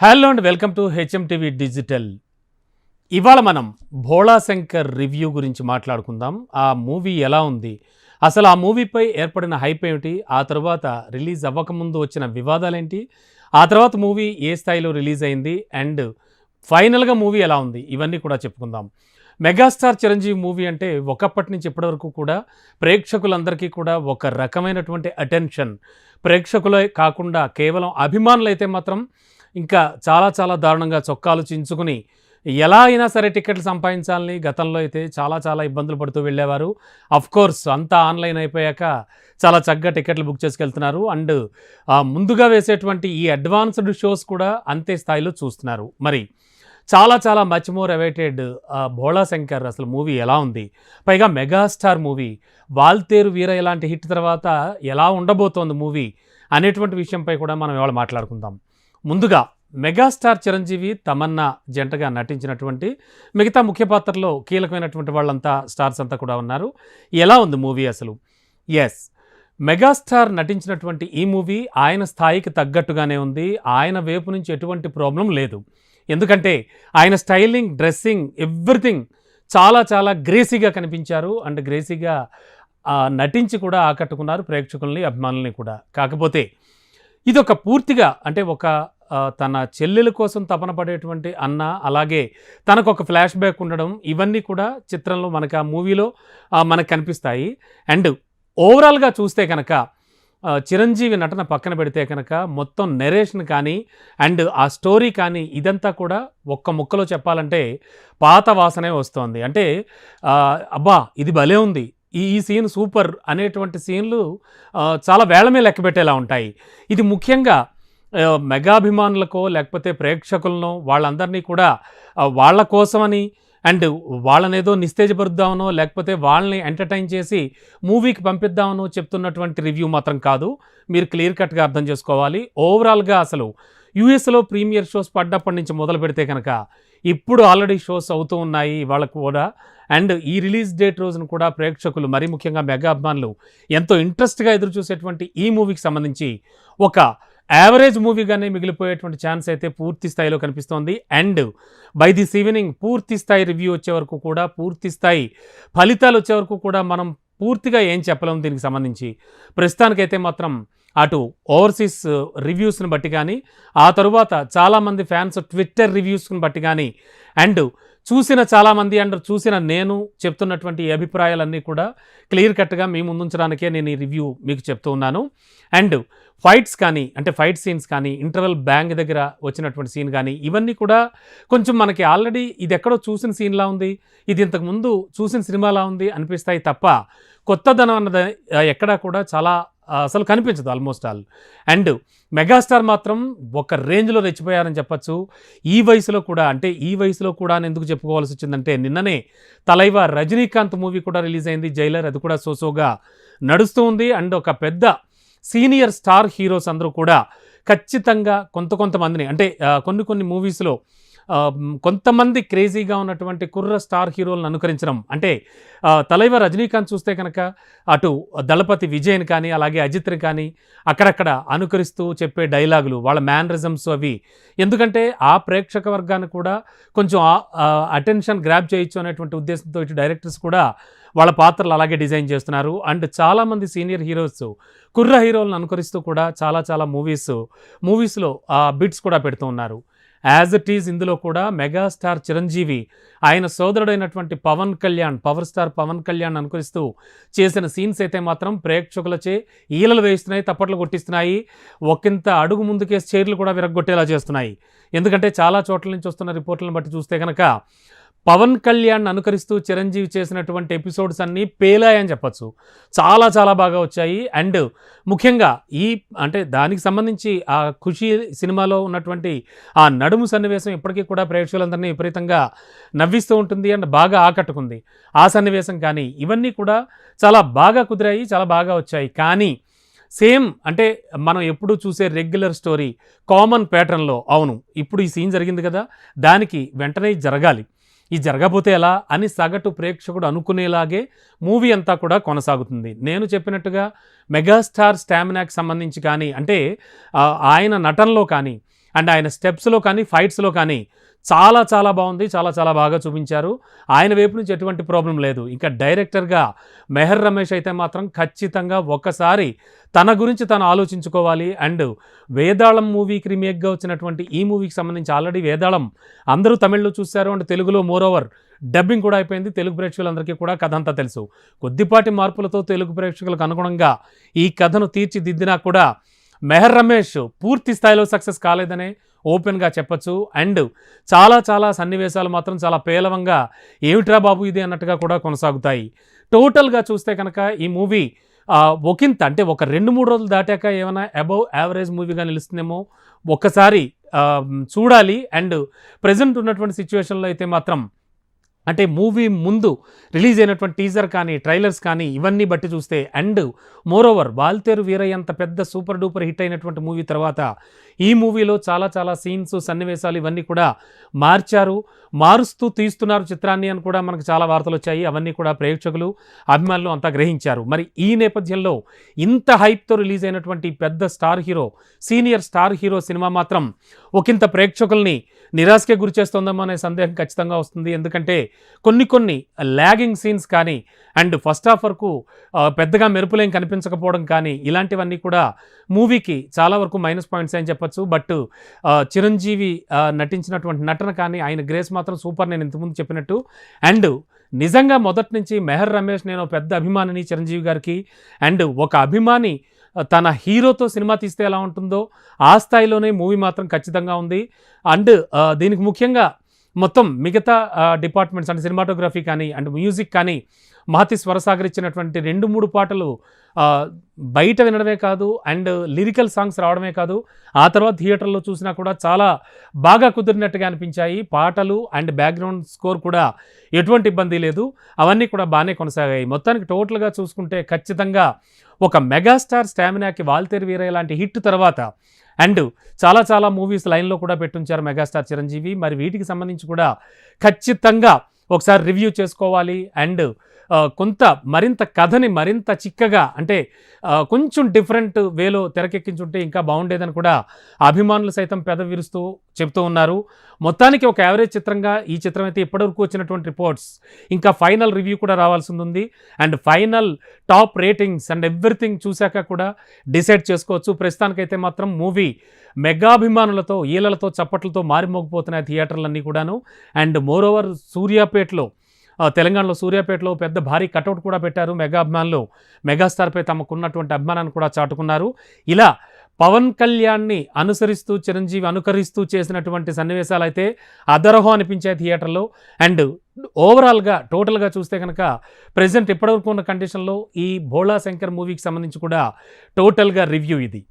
Hello and welcome to HMTV digital. ఇవాళ మనం భోళా Shankar review గురించి మాట్లాడుకుందాం. ఆ మూవీ ఎలా ఉంది, అసలు ఆ మూవీపై ఏర్పడిన హైప్ ఏమిటి, ఆ తర్వాత రిలీజ్ అవ్వకముందు వచ్చిన వివాదాలేంటి, ఆ తర్వాత మూవీ ఏ స్థాయిలో రిలీజ్ అయింది అండ్ ఫైనల్గా మూవీ ఎలా ఉంది, ఇవన్నీ కూడా చెప్పుకుందాం. మెగాస్టార్ చిరంజీవి మూవీ అంటే ఒకప్పటి నుంచి ఇప్పటివరకు కూడా ప్రేక్షకులందరికీ కూడా ఒక రకమైనటువంటి అటెన్షన్. ప్రేక్షకులే కాకుండా కేవలం అభిమానులైతే మాత్రం ఇంకా చాలా చాలా దారుణంగా చొక్కాలు చించుకుని ఎలా అయినా సరే టికెట్లు సంపాదించాలని గతంలో అయితే చాలా చాలా ఇబ్బందులు పడుతూ వెళ్ళేవారు. కోర్స్ అంతా ఆన్లైన్ అయిపోయాక చాలా చక్కగా టికెట్లు బుక్ చేసుకెళ్తున్నారు. అండ్ ముందుగా వేసేటువంటి ఈ అడ్వాన్స్డ్ షోస్ కూడా అంతే స్థాయిలో చూస్తున్నారు. మరి చాలా చాలా మచ్ మోర్ అవైటెడ్ భోళా శంకర్ అసలు మూవీ ఎలా ఉంది, పైగా మెగాస్టార్ మూవీ, వాల్తేరు వీర ఇలాంటి హిట్ తర్వాత ఎలా ఉండబోతోంది మూవీ అనేటువంటి విషయంపై కూడా మనం ఇవాళ మాట్లాడుకుందాం. ముందుగా మెగాస్టార్ చిరంజీవి తమన్నా జంటగా నటించినటువంటి మిగతా ముఖ్య పాత్రలో కీలకమైనటువంటి వాళ్ళంతా స్టార్స్ అంతా కూడా ఉన్నారు. ఎలా ఉంది మూవీ అసలు? ఎస్, మెగాస్టార్ నటించినటువంటి ఈ మూవీ ఆయన స్థాయికి తగ్గట్టుగానే ఉంది. ఆయన వైపు నుంచి ఎటువంటి ప్రాబ్లం లేదు. ఎందుకంటే ఆయన స్టైలింగ్, డ్రెస్సింగ్, ఎవ్రీథింగ్ చాలా చాలా గ్రేసీగా కనిపించారు. అండ్ గ్రేసీగా నటించి కూడా ఆకట్టుకున్నారు ప్రేక్షకుల్ని, అభిమానుల్ని కూడా. కాకపోతే ఇదొక పూర్తిగా అంటే ఒక తన చెల్లెల కోసం తపన పడేటువంటి అన్న, అలాగే తనకు ఒక ఫ్లాష్ బ్యాక్ ఉండడం, ఇవన్నీ కూడా చిత్రంలో మనకు ఆ మూవీలో మనకు కనిపిస్తాయి. అండ్ ఓవరాల్గా చూస్తే కనుక చిరంజీవి నటన పక్కన పెడితే కనుక మొత్తం నెరేషన్ కానీ అండ్ ఆ స్టోరీ కానీ ఇదంతా కూడా ఒక్క ముక్కలో చెప్పాలంటే పాత వాసనే వస్తోంది. అంటే అబ్బా ఇది భలే ఉంది, ఈ సీన్ సూపర్ అనేటువంటి సీన్లు చాలా వేళమే లెక్క పెట్టేలా ఉంటాయి. ఇది ముఖ్యంగా మెగాభిమానులకో లేకపోతే ప్రేక్షకులను వాళ్ళందరినీ కూడా వాళ్ళ కోసమని అండ్ వాళ్ళనేదో నిస్తేజపరుద్దామనో లేకపోతే వాళ్ళని ఎంటర్టైన్ చేసి మూవీకి పంపిద్దామనో చెప్తున్నటువంటి రివ్యూ మాత్రం కాదు. మీరు క్లియర్ కట్గా అర్థం చేసుకోవాలి. ఓవరాల్గా అసలు యూఎస్లో ప్రీమియర్ షోస్ పడ్డప్పటి నుంచి మొదలు పెడితే కనుక ఇప్పుడు ఆల్రెడీ షోస్ అవుతూ ఉన్నాయి వాళ్ళకు కూడా. అండ్ ఈ రిలీజ్ డేట్ రోజున కూడా ప్రేక్షకులు, మరీ ముఖ్యంగా మెగా అభిమానులు ఎంతో ఇంట్రెస్ట్గా ఎదురు చూసేటువంటి ఈ మూవీకి సంబంధించి ఒక యావరేజ్ మూవీగానే మిగిలిపోయేటువంటి ఛాన్స్ అయితే పూర్తి స్థాయిలో కనిపిస్తోంది. అండ్ బై దిస్ ఈవినింగ్ పూర్తి స్థాయి రివ్యూ వచ్చే వరకు కూడా, పూర్తి స్థాయి ఫలితాలు వచ్చే వరకు కూడా మనం పూర్తిగా ఏం చెప్పలేము దీనికి సంబంధించి. ప్రస్తుతానికైతే మాత్రం అటు ఓవర్సీస్ రివ్యూస్ని బట్టి కానీ, ఆ తరువాత చాలామంది ఫ్యాన్స్ ట్విట్టర్ రివ్యూస్ని బట్టి కానీ, అండ్ చూసిన చాలామంది అండ్ చూసిన నేను చెప్తున్నటువంటి అభిప్రాయాలన్నీ కూడా క్లియర్ కట్గా మీ ముందుంచడానికే నేను ఈ రివ్యూ మీకు చెప్తూ ఉన్నాను. అండ్ ఫైట్స్ కానీ, అంటే ఫైట్ సీన్స్ కానీ, ఇంటర్వెల్ బ్యాంగ్ దగ్గర వచ్చినటువంటి సీన్ కానీ, ఇవన్నీ కూడా కొంచెం మనకి ఆల్రెడీ ఇది ఎక్కడో చూసిన సీన్లా ఉంది, ఇది ఇంతకుముందు చూసిన సినిమాలా ఉంది అనిపిస్తాయి తప్ప కొత్తదనం అన్నది ఎక్కడా కూడా చాలా అసలు కనిపించదు ఆల్మోస్ట్ ఆల్. అండ్ మెగాస్టార్ మాత్రం ఒక రేంజ్లో రెచ్చిపోయారని చెప్పచ్చు. ఈ వయసులో కూడా, అంటే ఈ వయసులో కూడా అని ఎందుకు చెప్పుకోవాల్సి వచ్చిందంటే నిన్ననే తలైవా రజనీకాంత్ మూవీ కూడా రిలీజ్ అయింది, జైలర్. అది కూడా సోసోగా నడుస్తూ ఉంది. అండ్ ఒక పెద్ద సీనియర్ స్టార్ హీరోస్ అందరూ కూడా ఖచ్చితంగా కొంతమందిని, అంటే కొన్ని మూవీస్లో కొంతమంది క్రేజీగా ఉన్నటువంటి కుర్ర స్టార్ హీరోలను అనుకరించడం, అంటే తలైవా రజనీకాంత్ చూస్తే కనుక అటు దళపతి విజయ్ని కానీ అలాగే అజిత్ని కానీ అక్కడక్కడ అనుకరిస్తూ చెప్పే డైలాగులు, వాళ్ళ మ్యానరిజమ్స్ అవి, ఎందుకంటే ఆ ప్రేక్షక వర్గాన్ని కూడా కొంచెం అటెన్షన్ గ్రాప్ చేయొచ్చు అనేటువంటి ఉద్దేశంతో ఇటు డైరెక్టర్స్ కూడా వాళ్ళ పాత్రలు అలాగే డిజైన్ చేస్తున్నారు. అండ్ చాలామంది సీనియర్ హీరోస్ కుర్ర హీరోలను అనుకరిస్తూ కూడా చాలా చాలా మూవీస్లో బిట్స్ కూడా పెడుతూ ఉన్నారు. యాజ్ ఇట్ ఈజ్ ఇందులో కూడా మెగాస్టార్ చిరంజీవి ఆయన సోదరుడైనటువంటి పవర్ స్టార్ పవన్ కళ్యాణ్ అనుకరిస్తూ చేసిన సీన్స్ అయితే మాత్రం ప్రేక్షకులచే ఈలలు వేస్తున్నాయి, తప్పట్లు కొట్టిస్తున్నాయి, ఒకంత అడుగు ముందుకేసి చైర్లు కూడా విరగ్గొట్టేలా చేస్తున్నాయి. ఎందుకంటే చాలా చోట్ల నుంచి వస్తున్న రిపోర్ట్లను బట్టి చూస్తే కనుక పవన్ కళ్యాణ్ అనుకరిస్తూ చిరంజీవి చేసినటువంటి ఎపిసోడ్స్ అన్నీ పేలాయని చెప్పచ్చు. చాలా చాలా బాగా వచ్చాయి. అండ్ ముఖ్యంగా అంటే దానికి సంబంధించి ఆ ఖుషీ సినిమాలో ఉన్నటువంటి ఆ నడుము సన్నివేశం ఇప్పటికీ కూడా ప్రేక్షకులందరినీ విపరీతంగా నవ్విస్తూ ఉంటుంది అండ్ బాగా ఆకట్టుకుంది. ఆ సన్నివేశం కానీ ఇవన్నీ కూడా చాలా బాగా కుదిరాయి, చాలా బాగా వచ్చాయి. కానీ సేమ్ అంటే మనం ఎప్పుడూ చూసే రెగ్యులర్ స్టోరీ కామన్ ప్యాటర్న్లో, అవును ఇప్పుడు ఈ సీన్ జరిగింది కదా, దానికి వెంటనే జరగాలి, ఇది జరగకపోతే ఎలా అని సగటు ప్రేక్షకుడు అనుకునేలాగే మూవీ అంతా కూడా కొనసాగుతుంది. నేను చెప్పినట్టుగా మెగాస్టార్ స్టామినాకి సంబంధించి కానీ, అంటే ఆయన నటనలో కానీ, అండ్ ఆయన స్టెప్స్లో కానీ ఫైట్స్లో కానీ చాలా చాలా బాగుంది, చాలా చాలా బాగా చూపించారు. ఆయన వైపు నుంచి ఎటువంటి ప్రాబ్లం లేదు. ఇంకా డైరెక్టర్గా మెహర్ రమేష్ అయితే మాత్రం ఖచ్చితంగా ఒక్కసారి తన గురించి తను ఆలోచించుకోవాలి. అండ్ వేదాళం మూవీకి రీమేక్గా వచ్చినటువంటి ఈ మూవీకి సంబంధించి ఆల్రెడీ వేదాళం అందరూ తమిళ్లో చూశారు అండ్ తెలుగులో మోరోవర్ డబ్బింగ్ కూడా అయిపోయింది. తెలుగు ప్రేక్షకులందరికీ కూడా కథ అంతా తెలుసు. కొద్దిపాటి మార్పులతో తెలుగు ప్రేక్షకులకు అనుగుణంగా ఈ కథను తీర్చిదిద్దినా కూడా మెహర్ రమేష్ పూర్తి స్థాయిలో సక్సెస్ కాలేదనే ఓపెన్గా చెప్పచ్చు. అండ్ చాలా చాలా సన్నివేశాలు మాత్రం చాలా పేలవంగా ఏమిట్రా బాబు ఇది అన్నట్టుగా కూడా కొనసాగుతాయి. టోటల్గా చూస్తే కనుక ఈ మూవీ ఒకంత అంటే ఒక 2-3 రోజులు దాటాక ఏమైనా అబవ్ యావరేజ్ మూవీగా నిలుస్తుందేమో ఒక్కసారి చూడాలి. అండ్ ప్రజెంట్ ఉన్నటువంటి సిచ్యువేషన్లో అయితే మాత్రం అంటే మూవీ ముందు రిలీజ్ అయినటువంటి టీజర్ కానీ ట్రైలర్స్ కానీ ఇవన్నీ బట్టి చూస్తే అండ్ మోరోవర్ వాల్తేరు వీరయ్య అంత పెద్ద సూపర్ డూపర్ హిట్ అయినటువంటి మూవీ తర్వాత ఈ మూవీలో చాలా చాలా సీన్స్ సన్నివేశాలు ఇవన్నీ కూడా మారుస్తూ తీస్తున్నారు చిత్రాన్ని అని కూడా మనకు చాలా వార్తలు వచ్చాయి. అవన్నీ కూడా ప్రేక్షకులు అభిమానులు అంతా గ్రహించారు. మరి ఈ నేపథ్యంలో ఇంత హైప్తో రిలీజ్ అయినటువంటి పెద్ద సీనియర్ స్టార్ హీరో సినిమా మాత్రం ఒకంత ప్రేక్షకుల్ని నిరాశకే గురి చేస్తుందేమో అనే సందేహం ఖచ్చితంగా వస్తుంది. ఎందుకంటే కొన్ని ల్యాగింగ్ సీన్స్ కానీ అండ్ ఫస్ట్ హాఫ్ వరకు పెద్దగా మెరుపులేం కనిపించకపోవడం కానీ ఇలాంటివన్నీ కూడా మూవీకి చాలా వరకు మైనస్ పాయింట్స్ అని చెప్పచ్చు. బట్ చిరంజీవి నటించినటువంటి నటన కానీ ఆయన గ్రేస్ మాత్రం సూపర్, నేను ఇంతకుముందు చెప్పినట్టు. అండ్ నిజంగా మొదటి నుంచి మెహర్ రమేష్ నేను పెద్ద అభిమానిని చిరంజీవి గారికి. అండ్ ఒక అభిమాని తన హీరోతో సినిమా తీస్తే ఎలా ఉంటుందో ఆ స్థాయిలోనే మూవీ మాత్రం ఖచ్చితంగా ఉంది. అండ్ దీనికి ముఖ్యంగా మొత్తం మిగతా డిపార్ట్మెంట్స్ అంటే సినిమాటోగ్రఫీ కానీ అండ్ మ్యూజిక్ కానీ మహతి స్వరసాగర్ ఇచ్చినటువంటి 2-3 పాటలు బయట వినడమే కాదు అండ్ లిరికల్ సాంగ్స్ రావడమే కాదు, ఆ తర్వాత థియేటర్లో చూసినా కూడా చాలా బాగా కుదిరినట్టుగా అనిపించాయి. పాటలు అండ్ బ్యాక్గ్రౌండ్ స్కోర్ కూడా ఎటువంటి ఇబ్బంది లేదు, అవన్నీ కూడా బాగానే కొనసాగాయి. మొత్తానికి టోటల్గా చూసుకుంటే ఖచ్చితంగా ఒక మెగాస్టార్ స్టామినాకి వాల్తేరు వీరయ్య లాంటి హిట్ తర్వాత అండ్ చాలా చాలా మూవీస్ లైన్లో కూడా పెట్టుంచారు మెగాస్టార్ చిరంజీవి. మరి వీటికి సంబంధించి కూడా ఖచ్చితంగా ఒకసారి రివ్యూ చేసుకోవాలి. అండ్ మరింత కథని మరింత చిక్కగా అంటే కొంచెం డిఫరెంట్ వేలో తెరకెక్కించుంటే ఇంకా బాగుండేదని కూడా అభిమానులు సైతం పెదవి విరుస్తూ చెప్తూ ఉన్నారు. మొత్తానికి ఒక యావరేజ్ చిత్రంగా ఈ చిత్రం అయితే ఇప్పటివరకు వచ్చినటువంటి రిపోర్ట్స్ ఇంకా ఫైనల్ రివ్యూ కూడా రావాల్సి ఉంది. And final top ratings and everything చూశాక కూడా డిసైడ్ చేసుకోవచ్చు. ప్రస్తుతానికైతే మాత్రం మూవీ మెగాభిమానులతో ఈలలతో చప్పట్లతో మారిమోగిపోతున్నాయి థియేటర్లన్నీ కూడాను. అండ్ మోరోవర్ తెలంగాణలో సూర్యాపేటలో పెద్ద భారీ కటౌట్ కూడా పెట్టారు మెగా అభిమానులు. మెగాస్టార్పై తమకున్నటువంటి అభిమానాన్ని కూడా చాటుకున్నారు. ఇలా పవన్ కళ్యాణ్ని అనుసరిస్తూ చిరంజీవి అనుకరిస్తూ చేసినటువంటి సన్నివేశాలు అయితే అదరహో అనిపించాయి థియేటర్లో. అండ్ ఓవరాల్గా టోటల్గా చూస్తే కనుక ప్రజెంట్ ఇప్పటివరకు ఉన్న కండిషన్లో ఈ భోళా శంకర్ మూవీకి సంబంధించి కూడా టోటల్గా రివ్యూ ఇది.